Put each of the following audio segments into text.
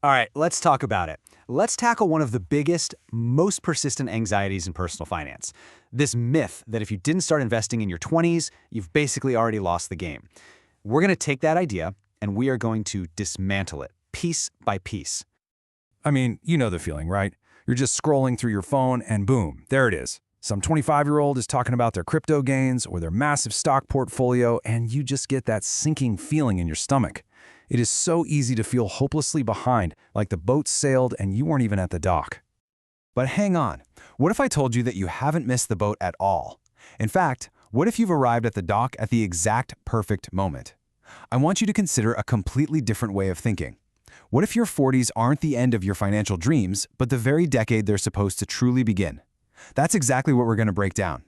All right, let's talk about it. Let's tackle one of the biggest, most persistent anxieties in personal finance. This myth that if you didn't start investing in your 20s, you've basically already lost the game. We're going to take that idea and we are going to dismantle it, piece by piece. I mean, you know the feeling, right? You're just scrolling through your phone and boom, there it is. Some 25-year-old is talking about their crypto gains or their massive stock portfolio, and you just get that sinking feeling in your stomach. It is so easy to feel hopelessly behind, like the boat sailed and you weren't even at the dock. But hang on, what if I told you that you haven't missed the boat at all? In fact, what if you've arrived at the dock at the exact perfect moment? I want you to consider a completely different way of thinking. What if your 40s aren't the end of your financial dreams, but the very decade they're supposed to truly begin? That's exactly what we're going to break down.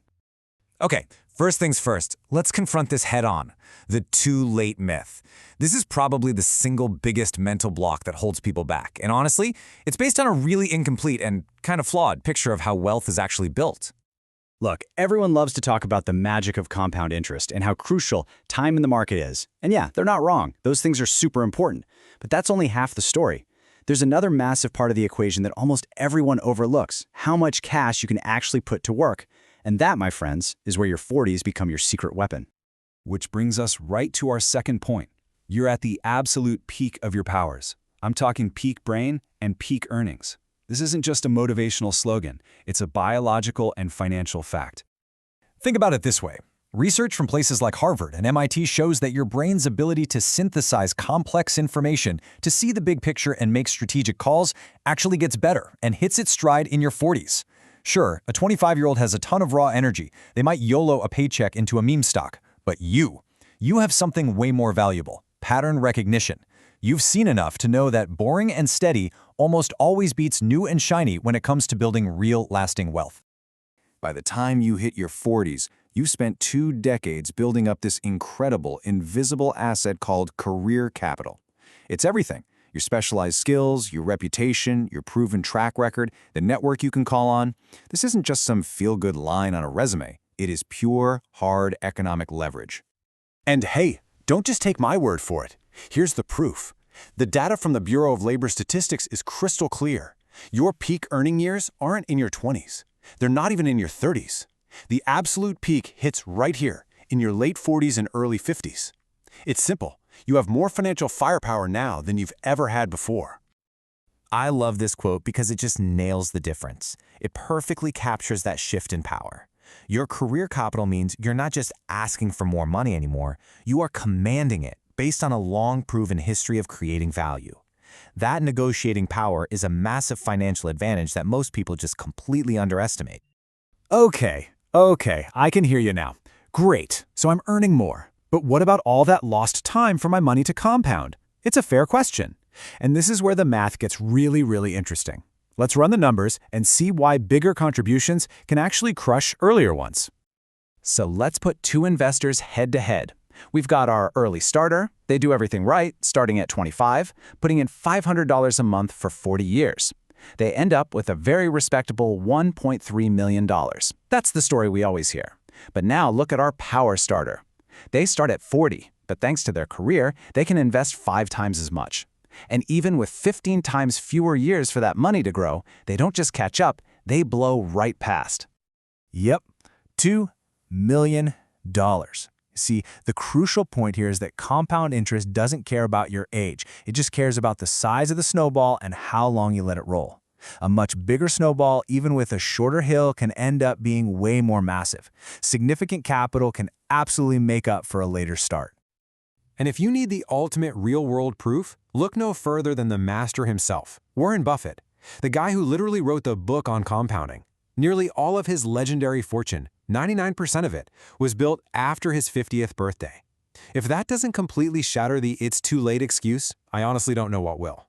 Okay, first things first, let's confront this head-on, the too late myth. This is probably the single biggest mental block that holds people back, and honestly, it's based on a really incomplete and kind of flawed picture of how wealth is actually built. Look, everyone loves to talk about the magic of compound interest and how crucial time in the market is. And yeah, they're not wrong. Those things are super important. But that's only half the story. There's another massive part of the equation that almost everyone overlooks: how much cash you can actually put to work. And that, my friends, is where your 40s become your secret weapon. Which brings us right to our second point. You're at the absolute peak of your powers. I'm talking peak brain and peak earnings. This isn't just a motivational slogan. It's a biological and financial fact. Think about it this way. Research from places like Harvard and MIT shows that your brain's ability to synthesize complex information, to see the big picture and make strategic calls, actually gets better and hits its stride in your 40s. Sure, a 25-year-old has a ton of raw energy. They might YOLO a paycheck into a meme stock. But you have something way more valuable: pattern recognition. You've seen enough to know that boring and steady almost always beats new and shiny when it comes to building real, lasting wealth. By the time you hit your 40s, you've spent 2 decades building up this incredible, invisible asset called career capital. It's everything: your specialized skills, your reputation, your proven track record, the network you can call on. This isn't just some feel-good line on a resume. It is pure, hard economic leverage. And hey, don't just take my word for it. Here's the proof. The data from the Bureau of Labor Statistics is crystal clear. Your peak earning years aren't in your 20s. They're not even in your 30s. The absolute peak hits right here, in your late 40s and early 50s. It's simple. You have more financial firepower now than you've ever had before. I love this quote because it just nails the difference. It perfectly captures that shift in power. Your career capital means you're not just asking for more money anymore, you are commanding it based on a long-proven history of creating value. That negotiating power is a massive financial advantage that most people just completely underestimate. Okay, I can hear you now. Great, so I'm earning more. But what about all that lost time for my money to compound? It's a fair question. And this is where the math gets really, really interesting. Let's run the numbers and see why bigger contributions can actually crush earlier ones. So let's put 2 investors head to head. We've got our early starter. They do everything right, starting at 25, putting in $500 a month for 40 years. They end up with a very respectable $1.3 million. That's the story we always hear. But now look at our power starter. They start at 40, but thanks to their career, they can invest 5 times as much. And even with 15 times fewer years for that money to grow, they don't just catch up, they blow right past. Yep, $2 million. See, the crucial point here is that compound interest doesn't care about your age. It just cares about the size of the snowball and how long you let it roll. A much bigger snowball, even with a shorter hill, can end up being way more massive. Significant capital can absolutely make up for a later start. And if you need the ultimate real-world proof, look no further than the master himself, Warren Buffett, the guy who literally wrote the book on compounding. Nearly all of his legendary fortune, 99% of it, was built after his 50th birthday. If that doesn't completely shatter the "it's too late" excuse, I honestly don't know what will.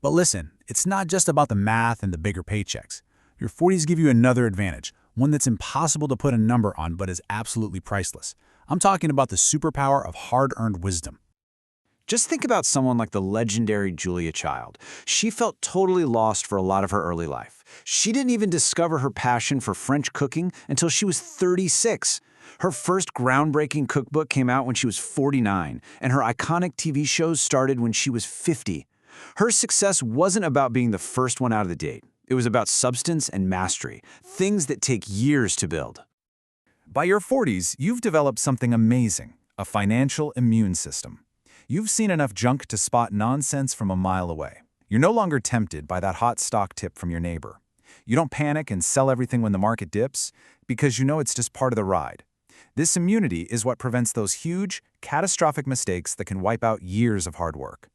But listen, it's not just about the math and the bigger paychecks. Your 40s give you another advantage, one that's impossible to put a number on but is absolutely priceless. I'm talking about the superpower of hard-earned wisdom. Just think about someone like the legendary Julia Child. She felt totally lost for a lot of her early life. She didn't even discover her passion for French cooking until she was 36. Her first groundbreaking cookbook came out when she was 49, and her iconic TV shows started when she was 50. Her success wasn't about being the first one out of the gate. It was about substance and mastery, things that take years to build. By your 40s, you've developed something amazing, a financial immune system. You've seen enough junk to spot nonsense from a mile away. You're no longer tempted by that hot stock tip from your neighbor. You don't panic and sell everything when the market dips because you know it's just part of the ride. This immunity is what prevents those huge, catastrophic mistakes that can wipe out years of hard work.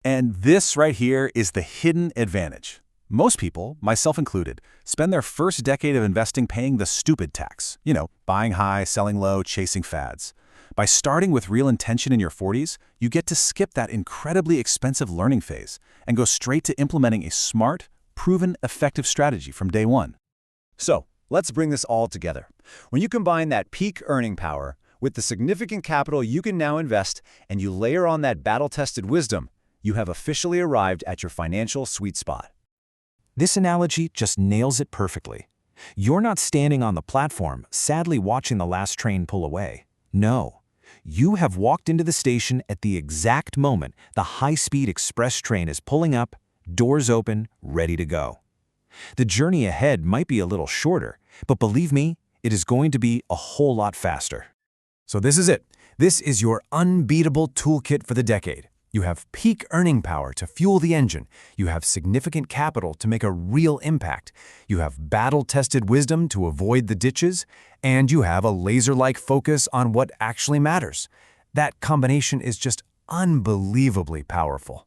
And this right here is the hidden advantage. Most people, myself included, spend their first decade of investing paying the stupid tax. You know, buying high, selling low, chasing fads. By starting with real intention in your 40s, you get to skip that incredibly expensive learning phase and go straight to implementing a smart, proven, effective strategy from day one. So, let's bring this all together. When you combine that peak earning power with the significant capital you can now invest and you layer on that battle-tested wisdom, you have officially arrived at your financial sweet spot. This analogy just nails it perfectly. You're not standing on the platform, sadly watching the last train pull away. No. You have walked into the station at the exact moment the high-speed express train is pulling up, doors open, ready to go. The journey ahead might be a little shorter, but believe me, it is going to be a whole lot faster. So this is it. This is your unbeatable toolkit for the decade. You have peak earning power to fuel the engine. You have significant capital to make a real impact. You have battle-tested wisdom to avoid the ditches. And you have a laser-like focus on what actually matters. That combination is just unbelievably powerful.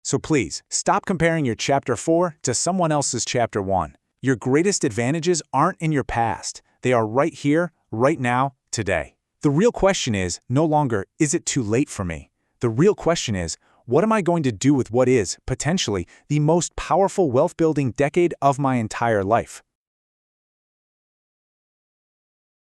So please, stop comparing your Chapter 4 to someone else's Chapter 1. Your greatest advantages aren't in your past. They are right here, right now, today. The real question is no longer, is it too late for me? The real question is, what am I going to do with what is, potentially, the most powerful wealth-building decade of my entire life?